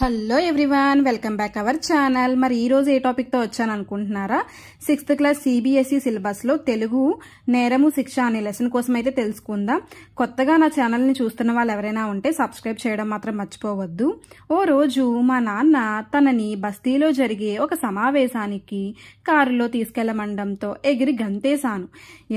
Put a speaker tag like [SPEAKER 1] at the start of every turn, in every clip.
[SPEAKER 1] Hello everyone, welcome back our channel. మరి ఈ రోజు ఏ టాపిక్ తో వచ్చాను అనుకుంటున్నారా? 6th క్లాస్ సిబిఎస్ఈ సిలబస్ లో తెలుగు నేరము శిక్ష అనే లెసన్ కోసం అయితే తెలుసుకుందాం. కొత్తగా నా ఛానల్ ని చూస్తున్న వాళ్ళు ఎవరైనా ఉంటే సబ్స్క్రైబ్ చేయడం మాత్రం మర్చిపోవద్దు. ఓ రోజు మా నాన్న తనని బస్తీలో జరిగే ఒక సమావేశానికి కారులో తీసుకెళ్లమండంతో ఎగిరి గంతేశాను.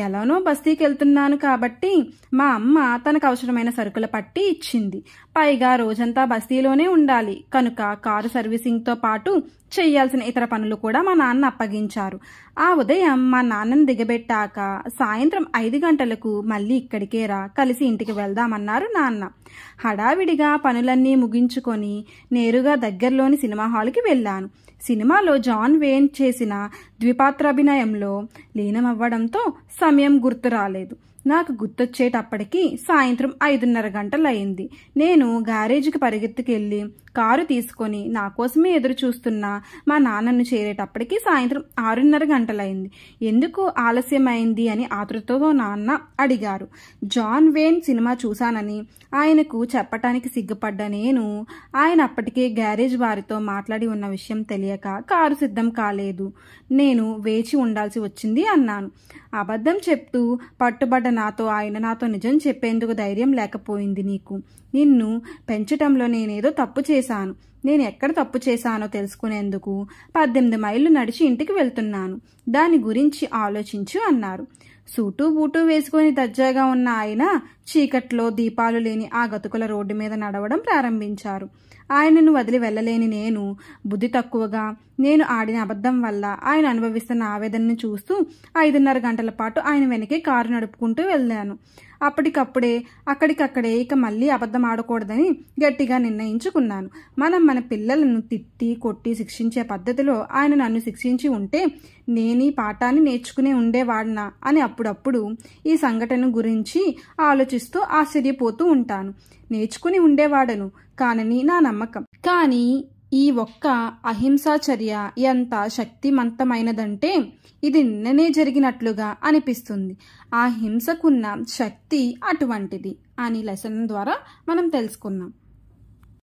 [SPEAKER 1] ఎలానో బస్తీకి వెళ్తున్నాను కాబట్టి మా అమ్మ తనకు అవసరమైన సరుకుల పట్టి ఇచ్చింది. పైగా రోజంతా బస్తీలోనే ఉండాలి కనుక కారు సర్వీసింగ్ తో పాటు చేయాల్సిన ఇతర పనులు కూడా మా నాన్న అప్పగించారు. ఆ ఉదయం మా నాన్నని దిగబెట్టాక సాయంత్రం 5 గంటలకు మళ్ళీ ఇక్కడికే రా, కలిసి ఇంటికి వెళ్దామన్నారు నాన్న. హడావిడిగా పనులన్నీ ముగించుకొని నేరుగా దగ్గరలోని సినిమా హాల్కి వెళ్ళాను. సినిమాలో జాన్ వేన్ చేసిన ద్విపాత్రాభినయంలో లీనమవ్వడంతో సమయం గుర్తు రాలేదు. నాకు గుర్తొచ్చేటప్పటికి సాయంత్రం 5:30 గంటలయింది. నేను గ్యారేజ్కి పరిగెత్తుకెళ్లి కారు తీసుకొని నా కోసమే ఎదురు చూస్తున్న మా నాన్నను చేరేటప్పటికి సాయంత్రం 6:30 గంటలయింది. ఎందుకు ఆలస్యమైంది అని ఆతృతతో నాన్న అడిగారు. జాన్ వేన్ సినిమా చూశానని ఆయనకు చెప్పటానికి సిగ్గుపడ్డ నేను, ఆయన అప్పటికే గ్యారేజ్ వారితో మాట్లాడి ఉన్న విషయం తెలియక కారు సిద్ధం కాలేదు, నేను వేచి ఉండాల్సి వచ్చింది అన్నాను. అబద్ధం చెప్తూ పట్టుబడ్డ ఆయన నాతో నిజం చెప్పేందుకు ధైర్యం లేకపోయింది నీకు. నిన్ను పెంచటంలో నేనేదో తప్పు చేశాను. నేను ఎక్కడ తప్పు చేశానో తెలుసుకునేందుకు 18 మైళ్ళు నడిచి ఇంటికి వెళ్తున్నాను. దాని గురించి ఆలోచించు అన్నారు. సూటు బూటు వేసుకుని దర్జాగా ఉన్న ఆయన చీకట్లో దీపాలు లేని ఆ గతుకుల రోడ్డు మీద నడవడం ప్రారంభించారు. ఆయనను వదిలి వెళ్ళలేని నేను, బుద్ధి తక్కువగా నేను ఆడిన అబద్ధం వల్ల ఆయన అనుభవిస్తున్న ఆవేదనను చూస్తూ 5:30 గంటల పాటు ఆయన వెనకే కారు నడుపుకుంటూ వెళ్ళాను. అప్పటికప్పుడే అక్కడికక్కడే ఇక మళ్ళీ అబద్ధం ఆడకూడదని గట్టిగా నిర్ణయించుకున్నాను. మనం మన పిల్లలను తిట్టి కొట్టి శిక్షించే పద్ధతిలో ఆయన నన్ను శిక్షించి ఉంటే నేనీ పాఠాన్ని నేర్చుకునే ఉండేవాడినా అని అప్పుడప్పుడు ఈ సంఘటన గురించి ఆలోచిస్తూ ఆశ్చర్యపోతూ ఉంటాను. నేర్చుకుని ఉండేవాడను కానని నా నమ్మకం. కానీ ఈ ఒక్క అహింసా చర్య ఎంత శక్తిమంతమైనదంటే ఇది నిన్ననే జరిగినట్లుగా అనిపిస్తుంది. ఆ హింసకున్న శక్తి అటువంటిది అని లెసన్ ద్వారా మనం తెలుసుకున్నాం.